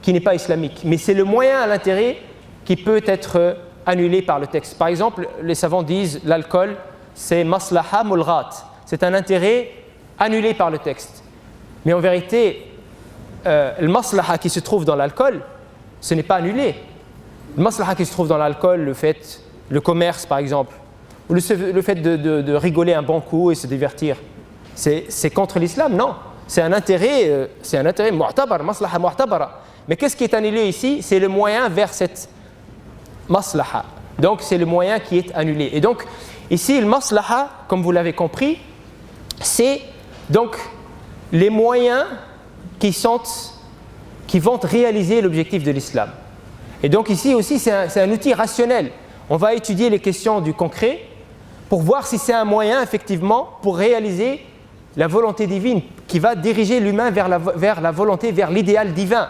qui n'est pas islamique. Mais c'est le moyen à l'intérêt qui peut être annulé par le texte. Par exemple, les savants disent l'alcool, c'est maslaha mulghat. C'est un intérêt annulé par le texte. Mais en vérité, le maslaha qui se trouve dans l'alcool, ce n'est pas annulé. Le maslaha qui se trouve dans l'alcool, le commerce par exemple, ou le fait de rigoler un bon coup et se divertir, c'est contre l'islam? Non, c'est un intérêt mu'tabar, maslaha mu'tabara. Mais qu'est-ce qui est annulé ici? C'est le moyen vers cette maslaha. Donc c'est le moyen qui est annulé. Et donc ici le maslaha, comme vous l'avez compris, c'est donc les moyens qui vont réaliser l'objectif de l'islam. Et donc ici aussi c'est un outil rationnel. On va étudier les questions du concret pour voir si c'est un moyen effectivement pour réaliser la volonté divine qui va diriger l'humain vers la volonté, vers l'idéal divin.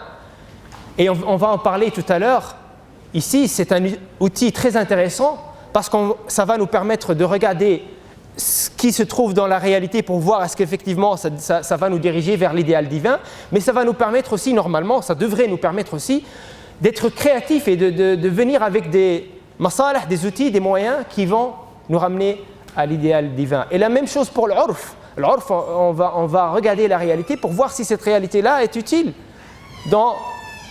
Et on va en parler tout à l'heure. Ici, c'est un outil très intéressant parce que ça va nous permettre de regarder ce qui se trouve dans la réalité pour voir est-ce qu'effectivement ça va nous diriger vers l'idéal divin, mais ça va nous permettre aussi, normalement, ça devrait nous permettre aussi d'être créatifs et de venir avec des masalih, des outils, des moyens qui vont nous ramener à l'idéal divin. Et la même chose pour l'urf. L'urf, on va regarder la réalité pour voir si cette réalité-là est utile dans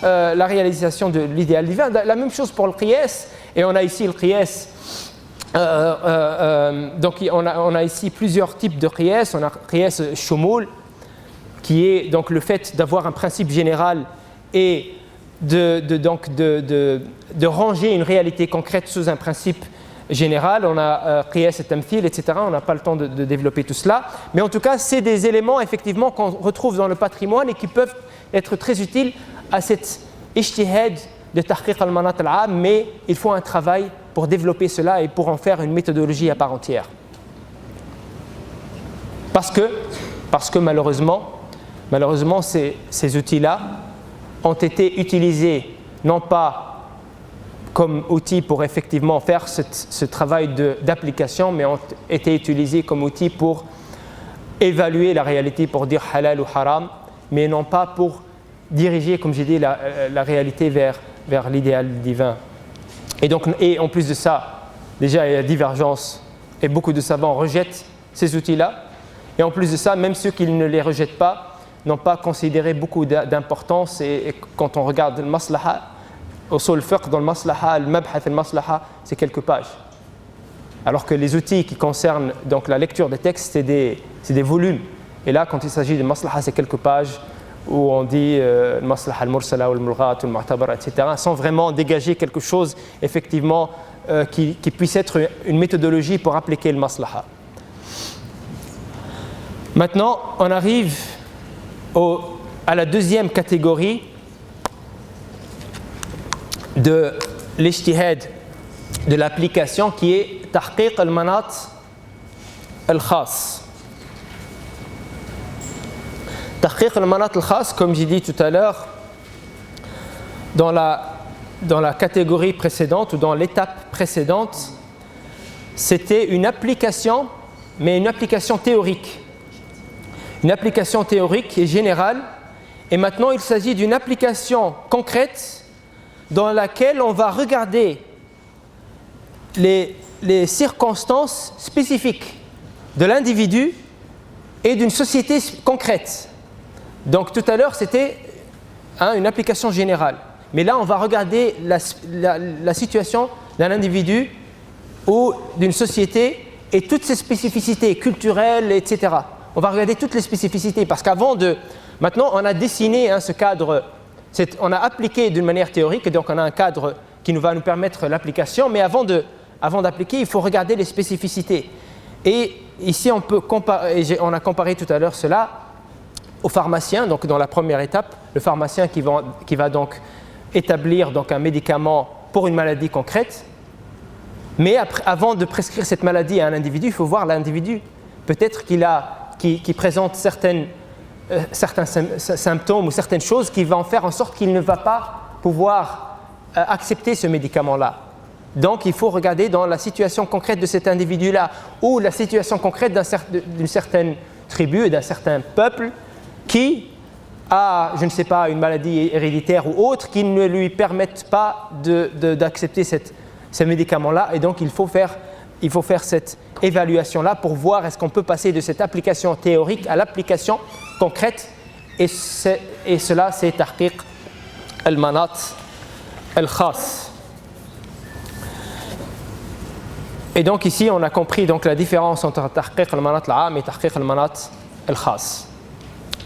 la réalisation de l'idéal divin. La même chose pour le qiyas, et on a ici le qiyas. Donc on a ici plusieurs types de qiyas. On a qiyas shumul, qui est donc le fait d'avoir un principe général et de ranger une réalité concrète sous un principe général. On a qiyas et tamthil, etc. On n'a pas le temps de développer tout cela. Mais en tout cas, c'est des éléments effectivement qu'on retrouve dans le patrimoine et qui peuvent être très utiles à cette ijtihad de tahqiq al-manat al-'am, mais il faut un travail pour développer cela et pour en faire une méthodologie à part entière. Parce que malheureusement ces outils-là ont été utilisés non pas comme outils pour effectivement faire ce travail d'application, mais ont été utilisés comme outils pour évaluer la réalité, pour dire halal ou haram, mais non pas pour diriger, comme j'ai dit, la réalité vers l'idéal divin. Et en plus de ça, déjà il y a divergence et beaucoup de savants rejettent ces outils-là. Et en plus de ça, même ceux qui ne les rejettent pas n'ont pas considéré beaucoup d'importance. Et quand on regarde le maslaha, usul fiqh dans le maslaha, le mabhath al-maslaha, c'est quelques pages. Alors que les outils qui concernent donc la lecture des textes, c'est des volumes. Et là, quand il s'agit de maslaha, c'est quelques pages où on dit maslaha al-mursala ou al-mulghat ou al-mu'tabara, etc., sans vraiment dégager quelque chose effectivement qui puisse être une méthodologie pour appliquer le maslaha. Maintenant, on arrive à la deuxième catégorie de l'ijtihad, de l'application, qui est tahqiq al-manat al-khas. Tahqiq al-manat al-khas, comme j'ai dit tout à l'heure, dans la catégorie précédente ou dans l'étape précédente, c'était une application, mais une application théorique. Une application théorique et générale. Et maintenant, il s'agit d'une application concrète dans laquelle on va regarder les circonstances spécifiques de l'individu et d'une société concrète. Donc tout à l'heure, c'était une application générale. Mais là, on va regarder la situation d'un individu ou d'une société et toutes ses spécificités culturelles, etc. On va regarder toutes les spécificités parce maintenant, on a dessiné ce cadre, on a appliqué d'une manière théorique et donc on a un cadre qui va nous permettre l'application. Mais avant d'appliquer, il faut regarder les spécificités. Et ici, on a comparé tout à l'heure cela au pharmacien. Donc dans la première étape, le pharmacien qui va donc établir donc un médicament pour une maladie concrète. Mais avant de prescrire cette maladie à un individu, il faut voir l'individu. Peut-être qu'il présente certains symptômes ou certaines choses qui vont faire en sorte qu'il ne va pas pouvoir accepter ce médicament-là. Donc il faut regarder dans la situation concrète de cet individu-là ou la situation concrète d'une certaine tribu et d'un certain peuple qui a, je ne sais pas, une maladie héréditaire ou autre qui ne lui permettent pas d'accepter ce médicament-là. Et donc il faut faire cette évaluation-là pour voir est-ce qu'on peut passer de cette application théorique à l'application concrète. Et cela, c'est tahqiq al-manat al-khas. Et donc ici, on a compris donc la différence entre tahqiq al-manat al-'am et tahqiq al-manat al-khas.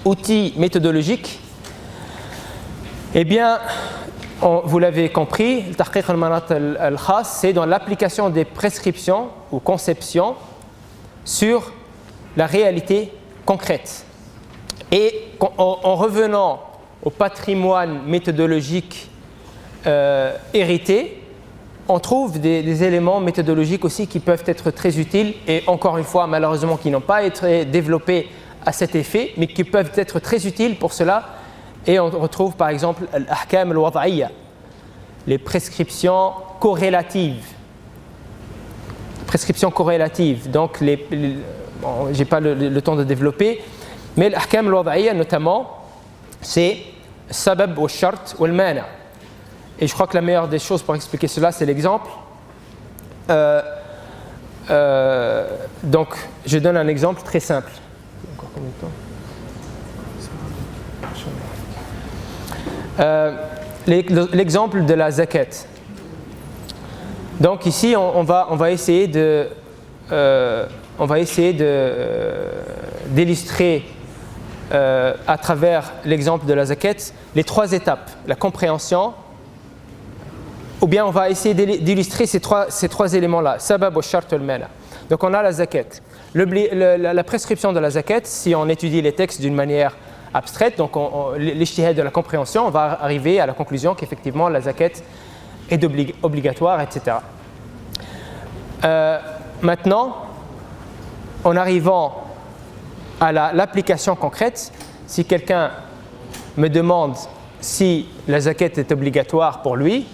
Outil méthodologique, eh bien, vous l'avez compris, le tahqiq al-manat al-khas, c'est dans l'application des prescriptions ou conceptions sur la réalité concrète. Et en revenant au patrimoine méthodologique hérité, on trouve des éléments méthodologiques aussi qui peuvent être très utiles et encore une fois, malheureusement, qui n'ont pas été développés à cet effet, mais qui peuvent être très utiles pour cela. Et on retrouve par exemple l'ahkam al-wad'iyya, les prescriptions corrélatives. Prescriptions corrélatives, donc je n'ai pas le temps de développer, mais l'ahkam al-wad'iyya notamment, c'est sabab wa shart wa al-mana'. Et je crois que la meilleure des choses pour expliquer cela, c'est l'exemple. Donc, je donne un exemple très simple. Encore combien de temps ? L'exemple de la zakat. Donc ici, on va essayer d'illustrer à travers l'exemple de la zakat les trois étapes, la compréhension. Ou bien on va essayer d'illustrer ces trois éléments-là, sabab wa shart wal mana'. Donc on a la zakat. La prescription de la zakat, si on étudie les textes d'une manière abstraite, donc l'ijtihad de la compréhension, on va arriver à la conclusion qu'effectivement la zakat est obligatoire, etc. Maintenant, en arrivant à l'application concrète, si quelqu'un me demande si la zakat est obligatoire pour lui,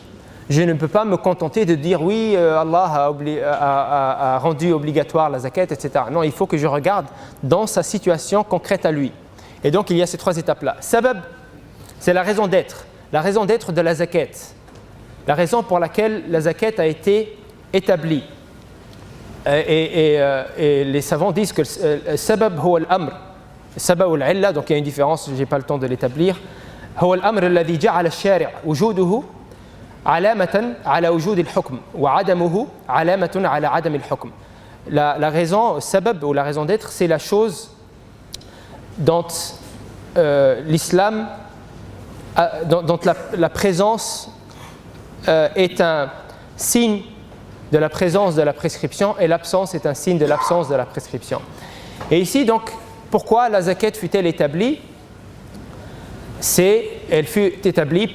je ne peux pas me contenter de dire oui, Allah a rendu obligatoire la zakat, etc. Non, il faut que je regarde dans sa situation concrète à lui. Et donc, il y a ces trois étapes-là. Sabab, c'est la raison d'être de la zakat, la raison pour laquelle la zakat a été établie. Et les savants disent que sabab huwa al-amr, sabab al-'illa, donc il y a une différence, je n'ai pas le temps de l'établir. Huwa al-amr alladhi ja'ala ash-shari' wujuduhu علامة على وجود الحكم وعدمه علامة على عدم الحكم. La raison, sabab ou la raison d'être, c'est la chose dont l'islam, dont la présence est un signe de la présence de la prescription et l'absence est un signe de l'absence de la prescription. Et ici donc, pourquoi la zakat fut-elle établie ? Elle fut établie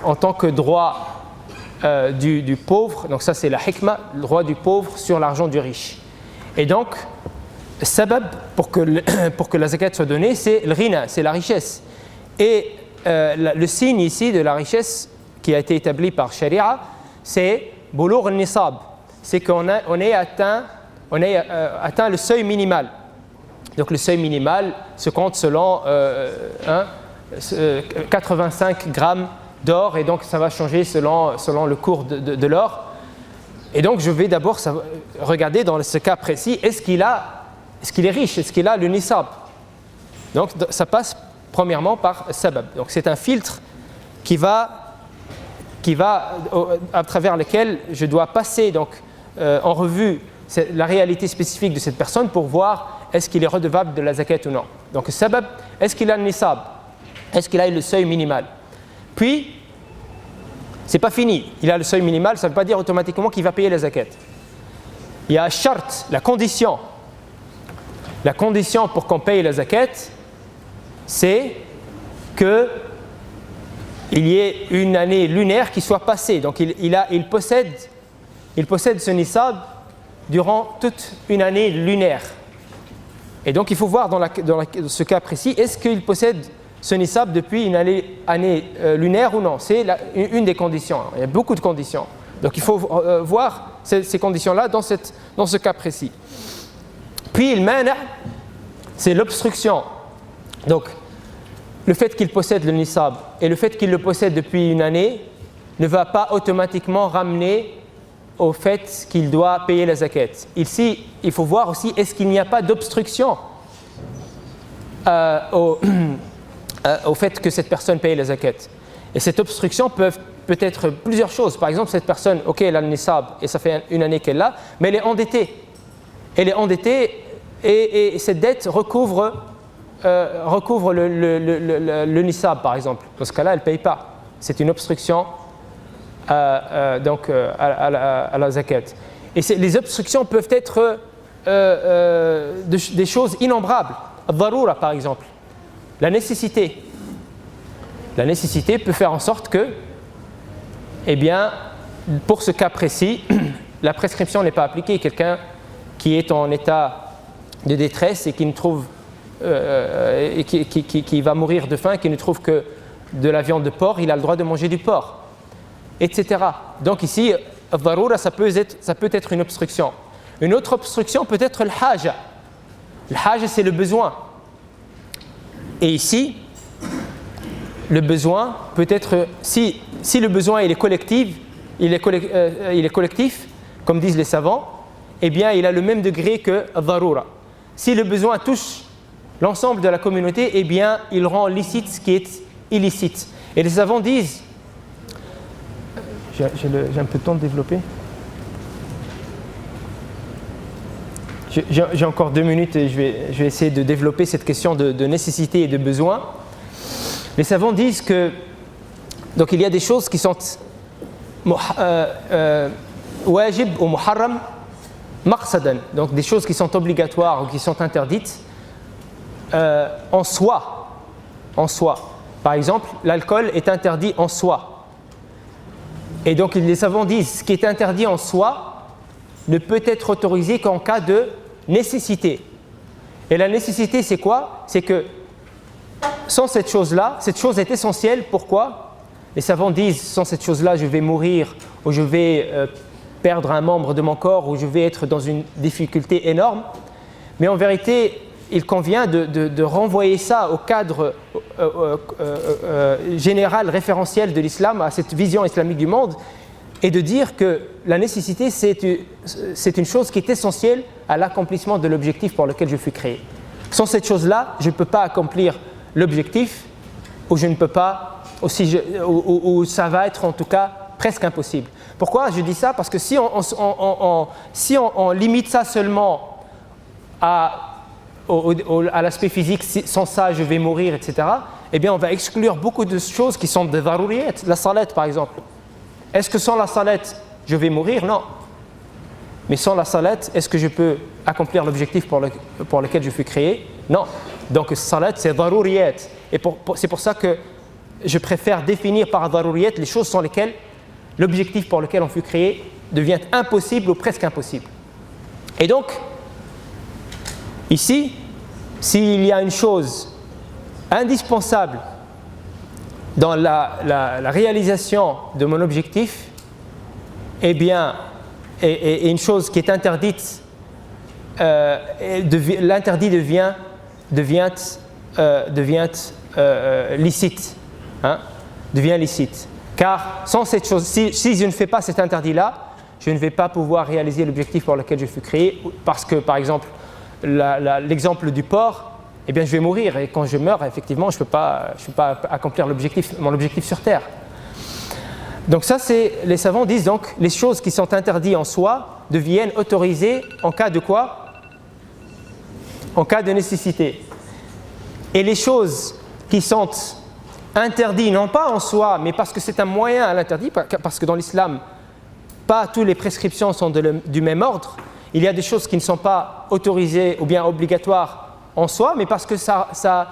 en tant que droit du pauvre, donc ça c'est la hikmah, le droit du pauvre sur l'argent du riche. Et donc, sabab pour que la zakat soit donnée, c'est le ghina, c'est la richesse. Et le signe ici de la richesse qui a été établi par Sharia, c'est boulour al-nisab. C'est qu'on ait atteint le seuil minimal. Donc le seuil minimal se compte selon 85 grammes d'or, et donc ça va changer selon le cours de l'or. Et donc je vais d'abord regarder dans ce cas précis, est-ce qu'il est riche, est-ce qu'il a le nisab. Donc ça passe premièrement par sabab. Donc c'est un filtre qui va à travers lequel je dois passer donc, en revue la réalité spécifique de cette personne pour voir est-ce qu'il est redevable de la zakat ou non. Donc sabab, est-ce qu'il a le nisab, est-ce qu'il a le seuil minimal. Puis c'est pas fini, il a le seuil minimal, ça ne veut pas dire automatiquement qu'il va payer la zakat. Il y a shart, la condition. La condition pour qu'on paye la zakat, c'est qu'il y ait une année lunaire qui soit passée. Donc il possède ce nisab durant toute une année lunaire. Et donc il faut voir dans ce cas précis, est-ce qu'il possède ce nisab depuis une année lunaire ou non. C'est une des conditions. Il y a beaucoup de conditions. Donc il faut voir ces conditions-là dans ce cas précis. Puis le mana', c'est l'obstruction. Donc le fait qu'il possède le nisab et le fait qu'il le possède depuis une année ne va pas automatiquement ramener au fait qu'il doit payer la zakat. Ici, il faut voir aussi, est-ce qu'il n'y a pas d'obstruction au fait que cette personne paye la zakat. Et cette obstruction peut être plusieurs choses. Par exemple, cette personne, ok, elle a le nisab et ça fait une année qu'elle l'a, mais elle est endettée. Elle est endettée et cette dette recouvre le nisab, par exemple. Dans ce cas-là, elle ne paye pas. C'est une obstruction à la zakat. Et les obstructions peuvent être des choses innombrables. Al-darura, par exemple. La nécessité. La nécessité peut faire en sorte que, eh bien, pour ce cas précis, la prescription n'est pas appliquée. Quelqu'un qui est en état de détresse et qui ne trouve qui va mourir de faim, qui ne trouve que de la viande de porc, il a le droit de manger du porc, etc. Donc ici, al-darura, ça peut être une obstruction. Une autre obstruction peut être le haja. Le haja, c'est le besoin. Et ici, le besoin peut être, si le besoin il est collectif, comme disent les savants, eh bien il a le même degré que al-darura. Si le besoin touche l'ensemble de la communauté, eh bien il rend licite ce qui est illicite. Et les savants disent, j'ai un peu de temps de développer. J'ai encore 2 minutes et je vais essayer de développer cette question de nécessité et de besoin. Les savants disent que donc il y a des choses qui sont wajib ou muharram maqsadan, donc des choses qui sont obligatoires ou qui sont interdites en soi. Par exemple, l'alcool est interdit en soi. Et donc les savants disent ce qui est interdit en soi ne peut être autorisé qu'en cas de nécessité. Et la nécessité, c'est quoi? C'est que sans cette chose-là, cette chose est essentielle. Pourquoi? Les savants disent, sans cette chose-là, je vais mourir, ou je vais perdre un membre de mon corps, ou je vais être dans une difficulté énorme. Mais en vérité, il convient de renvoyer ça au cadre général, référentiel de l'islam, à cette vision islamique du monde, et de dire que la nécessité, c'est une chose qui est essentielle à l'accomplissement de l'objectif pour lequel je fus créé. Sans cette chose-là, je ne peux pas accomplir l'objectif, ou je ne peux pas, ou ça va être en tout cas presque impossible. Pourquoi je dis ça? Parce que si on limite ça seulement à l'aspect physique, sans ça je vais mourir, etc., eh bien on va exclure beaucoup de choses qui sont des daruriyat. La salat par exemple. Est-ce que sans la salat je vais mourir? Non. Mais sans la salat, est-ce que je peux accomplir l'objectif pour lequel je fus créé? Non. Donc salat c'est daruriyat. Et c'est pour ça que je préfère définir par daruriyat les choses sans lesquelles l'objectif pour lequel on fut créé devient impossible ou presque impossible. Et donc, Ici, s'il y a une chose indispensable dans la réalisation de mon objectif, eh bien, et une chose qui est interdite, l'interdit devient licite, hein, devient licite. Car sans cette chose, si je ne fais pas cet interdit-là, je ne vais pas pouvoir réaliser l'objectif pour lequel je fus créé, parce que, par exemple, l'exemple du porc, eh bien, je vais mourir, et quand je meurs, effectivement, je ne peux pas accomplir mon objectif sur Terre. Donc ça, les savants disent donc, les choses qui sont interdites en soi deviennent autorisées en cas de quoi? En cas de nécessité. Et les choses qui sont interdites, non pas en soi, mais parce que c'est un moyen à l'interdit, parce que dans l'islam, pas toutes les prescriptions sont du même ordre. Il y a des choses qui ne sont pas autorisées ou bien obligatoires en soi, mais parce que ça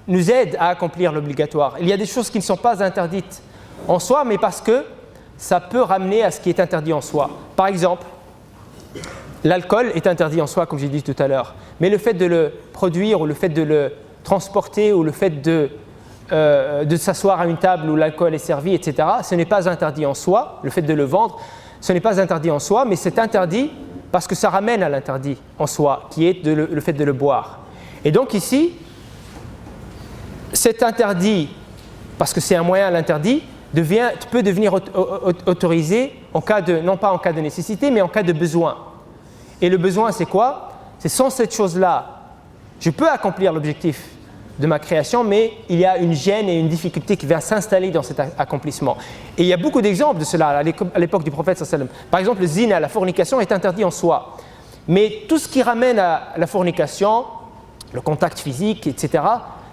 nous aide à accomplir l'obligatoire. Il y a des choses qui ne sont pas interdites en soi, mais parce que ça peut ramener à ce qui est interdit en soi. Par exemple, l'alcool est interdit en soi, comme j'ai dit tout à l'heure, mais le fait de le produire ou le fait de le transporter ou le fait de s'asseoir à une table où l'alcool est servi, etc., ce n'est pas interdit en soi. Le fait de le vendre, ce n'est pas interdit en soi, mais c'est interdit parce que ça ramène à l'interdit en soi, qui est le fait de le boire. Et donc ici, cet interdit, parce que c'est un moyen à l'interdit, peut devenir autorisé non pas en cas de nécessité, mais en cas de besoin. Et le besoin, c'est quoi? C'est sans cette chose-là, je peux accomplir l'objectif de ma création, mais il y a une gêne et une difficulté qui vient s'installer dans cet accomplissement. Et il y a beaucoup d'exemples de cela à l'époque du prophète sallallahu alayhi wa sallam. Par exemple, le zina, la fornication, est interdit en soi. Mais tout ce qui ramène à la fornication, le contact physique, etc.,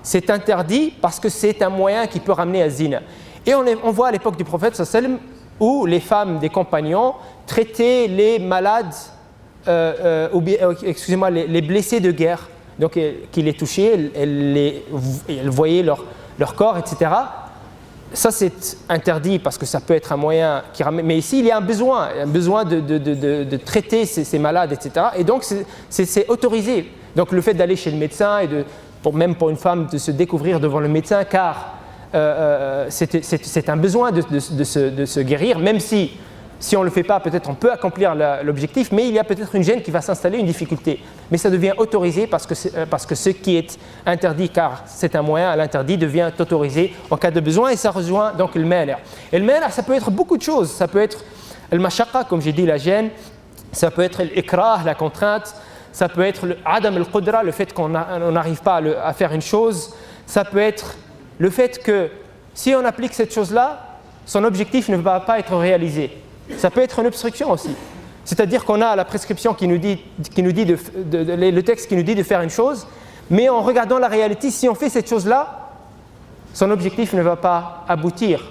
c'est interdit parce que c'est un moyen qui peut ramener à zina. Et on voit à l'époque du prophète sallallahu alayhi wa sallam où les femmes des compagnons traitaient les malades, les blessés de guerre, donc qui les touchaient, elles voyaient leur corps, etc. Ça, c'est interdit parce que ça peut être un moyen qui ramène. Mais ici, il y a un besoin de traiter ces malades, etc. Et donc, c'est autorisé. Donc, le fait d'aller chez le médecin et même pour une femme de se découvrir devant le médecin, car c'est un besoin de se guérir, même si on ne le fait pas, peut-être on peut accomplir l'objectif, mais il y a peut-être une gêne qui va s'installer, une difficulté. Mais ça devient autorisé parce que ce qui est interdit, car c'est un moyen à l'interdit, devient autorisé en cas de besoin, et ça rejoint donc le mani'. Et le mani', ça peut être beaucoup de choses. Ça peut être le mashaqqa, comme j'ai dit, la gêne. Ça peut être l'ikrah, la contrainte. Ça peut être le adam al-qudra, le fait qu'on n'arrive pas à faire une chose. Ça peut être le fait que si on applique cette chose-là, son objectif ne va pas être réalisé. Ça peut être une obstruction aussi. C'est-à-dire qu'on a la prescription le texte qui nous dit de faire une chose, mais en regardant la réalité, si on fait cette chose-là, son objectif ne va pas aboutir.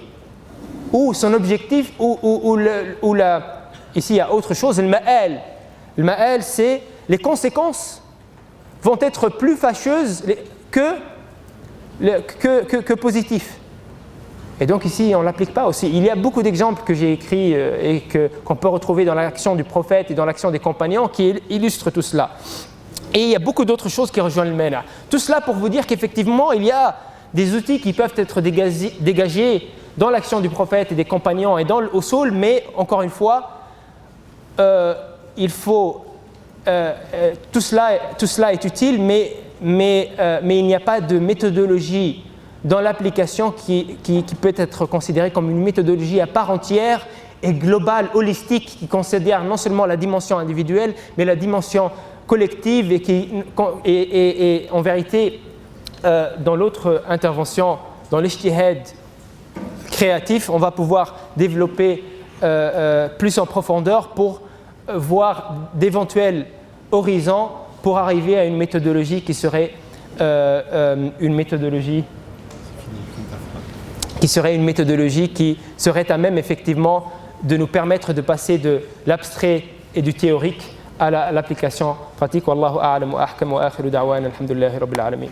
Ou son objectif, ici il y a autre chose, le ma'al. Le ma'al, c'est les conséquences vont être plus fâcheuses que positives. Et donc ici, on ne l'applique pas aussi. Il y a beaucoup d'exemples que j'ai écrits et qu'on peut retrouver dans l'action du prophète et dans l'action des compagnons qui illustrent tout cela. Et il y a beaucoup d'autres choses qui rejoignent le mani'. Tout cela pour vous dire qu'effectivement, il y a des outils qui peuvent être dégagés dans l'action du prophète et des compagnons et dans le usul, mais encore une fois, il faut... tout cela est utile, mais il n'y a pas de méthodologie dans l'application qui peut être considérée comme une méthodologie à part entière et globale, holistique, qui considère non seulement la dimension individuelle, mais la dimension collective et en vérité, dans l'autre intervention, dans l'ijtihad créatif, on va pouvoir développer plus en profondeur pour voir d'éventuels horizons pour arriver à une méthodologie qui serait une méthodologie qui serait à même effectivement de nous permettre de passer de l'abstrait et du théorique à l'application pratique. Wallahu a'lam wa ahkam wa akhiru da'wana alhamdulillahi rabbil alamin.